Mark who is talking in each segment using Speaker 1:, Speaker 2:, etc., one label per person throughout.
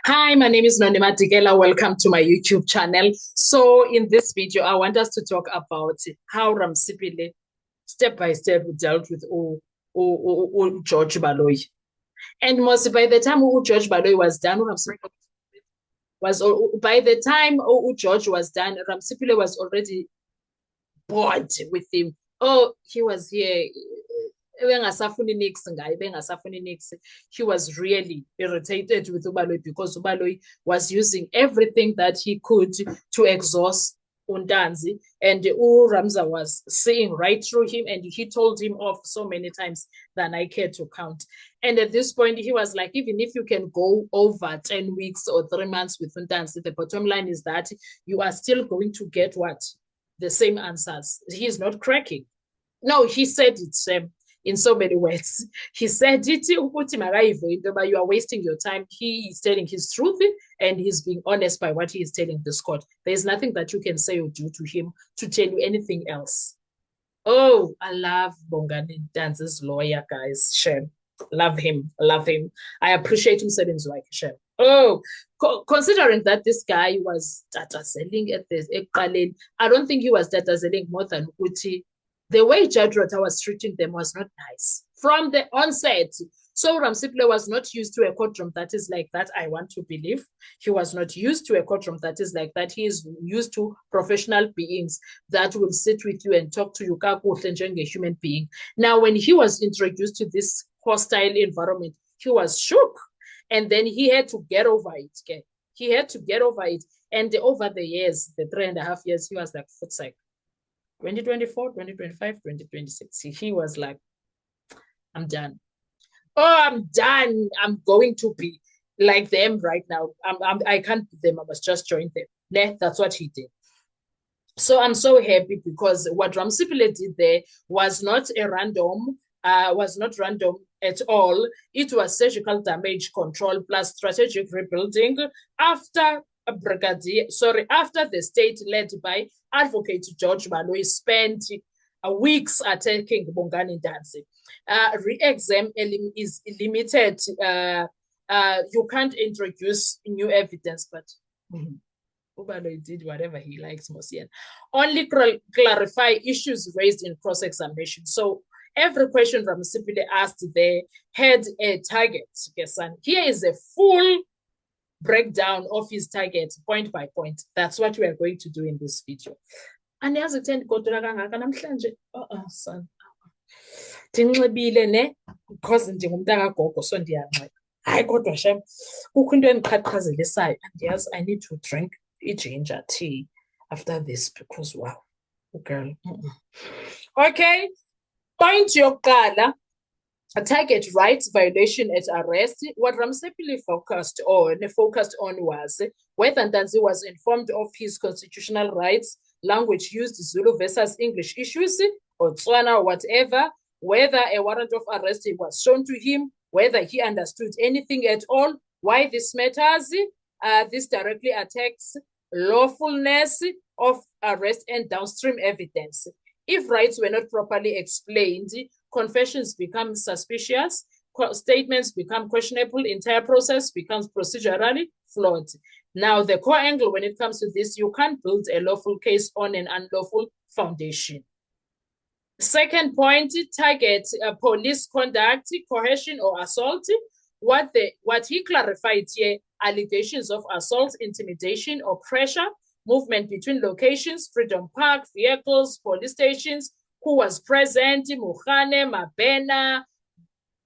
Speaker 1: Hi, my name is Nonima Digela. Welcome to my YouTube channel. So in this video, I want us to talk about how Ramsipile step by step dealt with George Baloyi. And most by the time George Baloyi was done, by the time George was done, Ramsipile was already bored with him. Oh, he was here. He was really irritated with Ubaloyi because Ubaloyi was using everything that he could to exhaust Undanzi, and Ramza was seeing right through him, and he told him off so many times than I care to count. And at this point, he was like, even if you can go over 10 weeks or 3 months with Undanzi, the bottom line is that you are still going to get what? The same answers. He is not cracking. No, he said it, Sam, in so many words. He said it, you are wasting your time. He is telling his truth and he's being honest by what he is telling this court. There is nothing that you can say or do to him to tell you anything else. Oh, I love Bongani Dance's lawyer, guys. Shem. Love him. Love him. I appreciate him saying like Shem. Oh, considering that this guy was data selling at this, I don't think he was data selling more than Uti. The way Judge Rota was treating them was not nice from the onset. So Ramsipile was not used to a courtroom that is like that, I want to believe. He was not used to a courtroom that is like that. He is used to professional beings that will sit with you and talk to you like a human being. Now, when he was introduced to this hostile environment, he was shook. And then he had to get over it. Okay? He had to get over it. And over the years, the 3.5 years, he was like, foot's like 2024, 2025, 2026. He was like, I'm done. Oh, I'm done. I'm going to be like them right now. I can't be them. I must just join them. Yeah, that's what he did. So I'm so happy because what Ramsipile did there was not random at all. It was surgical damage control plus strategic rebuilding after after the state led by Advocate George Baloyi spent weeks attacking Bongani Danzi. Re-exam is limited. You can't introduce new evidence, but Ubaloyi did whatever he likes, Mosian. Only clarify issues raised in cross-examination. So every question Ramsipile asked there had a target. Here is a full breakdown of his target point by point. That's what we are going to do in this video. And as it turned son. Ndinxibile ne because ndingumntu akagogo so ndiyanxiba. Hayi kodwa shem kukho into endiqhaqhazelisayo andiyazi I need to drink ginger tea after this because wow, girl. Okay, point yokuqala, a target rights violation at arrest. What Ramsipile focused on was whether Ntanzi was informed of his constitutional rights, language used, Zulu versus English issues, or Tswana, or whatever, whether a warrant of arrest was shown to him, whether he understood anything at all, why this matters. This directly attacks lawfulness of arrest and downstream evidence. If rights were not properly explained, confessions become suspicious, statements become questionable, entire process becomes procedurally flawed. Now, the core angle when it comes to this, you can't build a lawful case on an unlawful foundation. Second point, target police conduct, coercion or assault. What he clarified here, allegations of assault, intimidation or pressure, movement between locations, Freedom Park, vehicles, police stations, who was present, Mukhane, Mabena,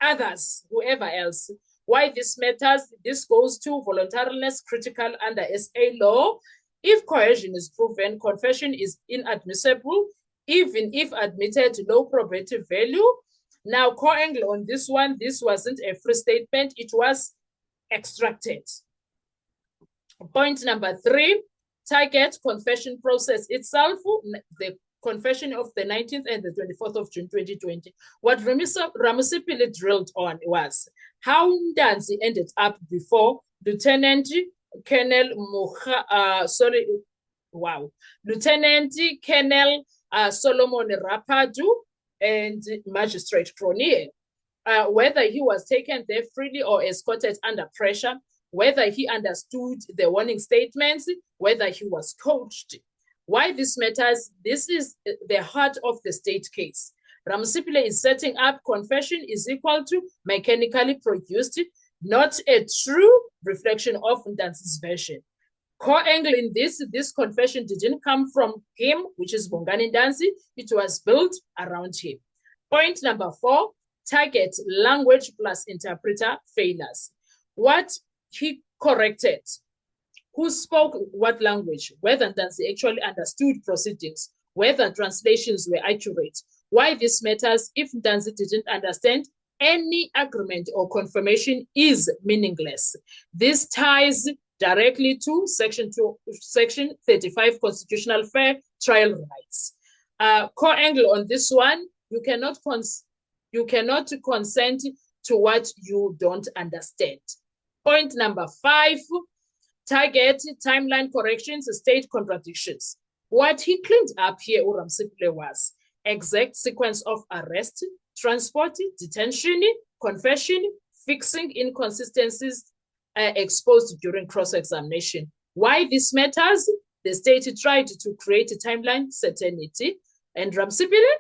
Speaker 1: others, whoever else. Why this matters, this goes to voluntariness critical under SA law. If coercion is proven, confession is inadmissible, even if admitted low probative value. Now, core angle on this one, this wasn't a free statement, it was extracted. Point number 3, target confession process itself, the confession of the 19th and the 24th of June 2020. What Ramsipile drilled on was how Ntanzi ended up before Lieutenant Colonel Solomon Rapadu and Magistrate Cronier. Whether he was taken there freely or escorted under pressure, whether he understood the warning statements, whether he was coached. Why this matters, this is the heart of the state case. Ramsipile is setting up confession is equal to mechanically produced, not a true reflection of Ndanzi's version. Core angle in this confession didn't come from him, which is Bongani Ndanzi. It was built around him. Point number 4, target language plus interpreter failures. What he corrected, who spoke what language, whether Ndanzi actually understood proceedings, whether translations were accurate. Why this matters, if Ndanzi didn't understand, any agreement or confirmation is meaningless. This ties directly to Section 35 Constitutional Fair Trial Rights. Core angle on this one, you cannot consent to what you don't understand. Point number 5, target timeline corrections, state contradictions. What he cleaned up here, Ramsipile, was exact sequence of arrest, transport, detention, confession, fixing inconsistencies exposed during cross-examination. Why this matters? The state tried to create a timeline certainty, and Ramsipile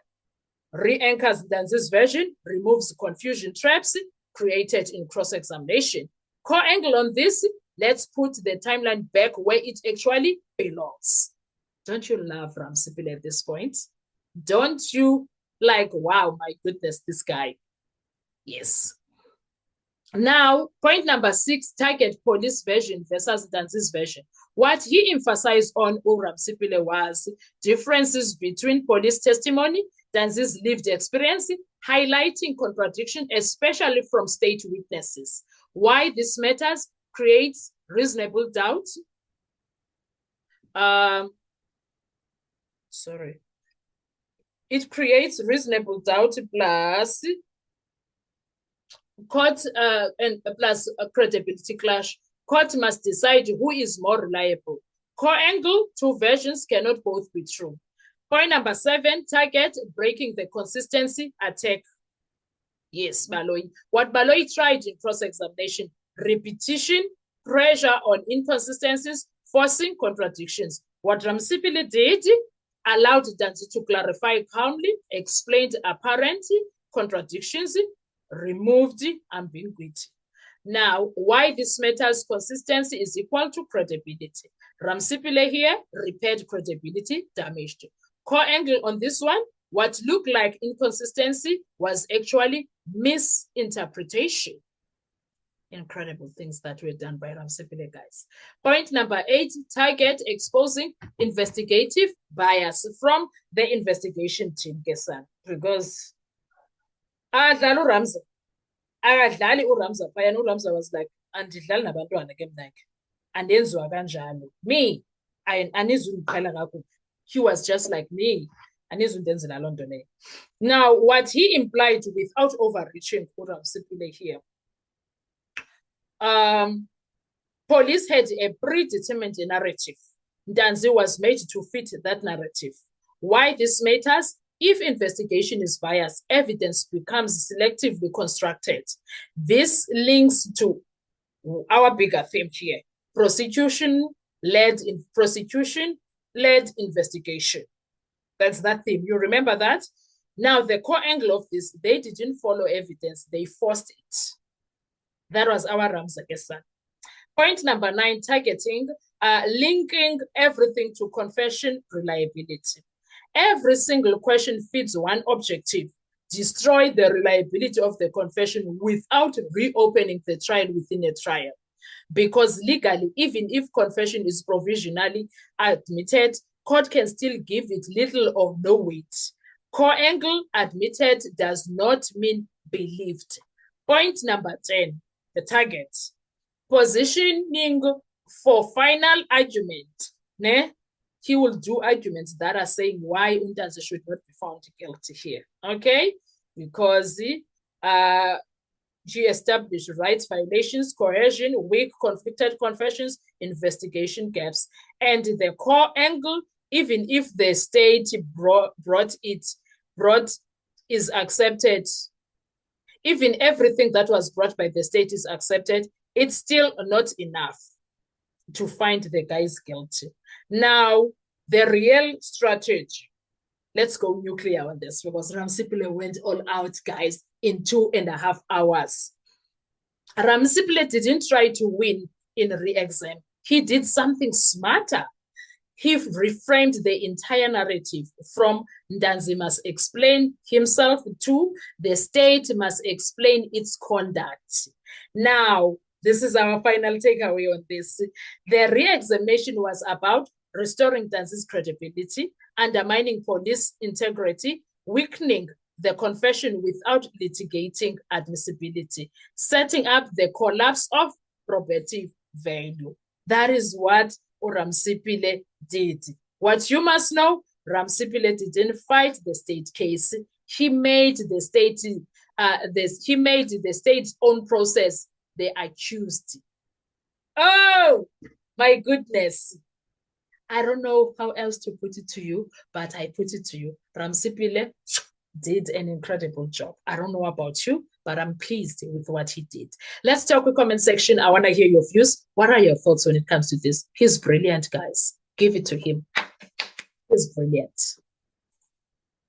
Speaker 1: re-anchors Ndanzi's version, removes confusion traps created in cross-examination. Core angle on this, let's put the timeline back where it actually belongs. Don't you love Ramsipile at this point? Don't you like, wow, my goodness, this guy? Yes. Now, point number 6, target police version versus Ndanzi's version. What he emphasized on Ramsipile was differences between police testimony, Ndanzi's lived experience, highlighting contradiction, especially from state witnesses. Why this matters, creates reasonable doubt. It creates reasonable doubt plus court and plus a credibility clash. Court must decide who is more reliable. Core angle, 2 versions cannot both be true. Point number 7, target breaking the consistency attack. Yes, Baloyi. What Baloyi tried in cross-examination, repetition, pressure on inconsistencies, forcing contradictions. What Ramsipile did, allowed Ndanzi to clarify calmly, explained apparent contradictions, removed ambiguity. Now, why this matters, consistency is equal to credibility. Ramsipile here repaired credibility damaged. Core angle on this one, what looked like inconsistency was actually misinterpretation. Incredible things that were done by Ramsipile, guys. Point number 8, target exposing investigative bias from the investigation team, Gesan. Because uRamza was like, andidlali nabantwana ke mna ke andenziwa kanjalo. Me, anizuqhela kakhulu. He was just like me. Anizundenzela loo nto leyo. Now, what he implied without overreaching uRamsipile here, police had a predetermined narrative. Ndanzi was made to fit that narrative. Why this matters? If investigation is biased, evidence becomes selectively constructed. This links to our bigger theme here, prosecution-led investigation. That's that theme. You remember that? Now, the core angle of this, they didn't follow evidence, they forced it. That was our Ramza Gesan. Point number 9, targeting, linking everything to confession reliability. Every single question feeds one objective: destroy the reliability of the confession without reopening the trial within a trial. Because legally, even if confession is provisionally admitted, court can still give it little or no weight. Core angle, admitted does not mean believed. Point number 10, the target. Positioning for final argument. Ne? He will do arguments that are saying why Ndanzi should not be found guilty here. Okay? Because she established rights violations, coercion, weak conflicted confessions, investigation gaps. And the core angle, even if the state is accepted, even everything that was brought by the state is accepted, it's still not enough to find the guys guilty. Now, the real strategy, let's go nuclear on this, because Ramsipile went all out, guys, in 2.5 hours. Ramsipile didn't try to win in re-exam. He did something smarter. He reframed the entire narrative from Ntanzi must explain himself to the state must explain its conduct. Now, this is our final takeaway on this. The re-examination was about restoring Ntanzi's credibility, undermining police integrity, weakening the confession without litigating admissibility, setting up the collapse of probative value. That is what Ramsipile did. What you must know, Ramsipile didn't fight the state case. He made the state's own process the accused. Oh, my goodness. I don't know how else to put it to you, but I put it to you. Ramsipile did an incredible job. I don't know about you, but I'm pleased with what he did. Let's talk in the comment section. I want to hear your views. What are your thoughts when it comes to this? He's brilliant, guys. Give it to him. He's brilliant.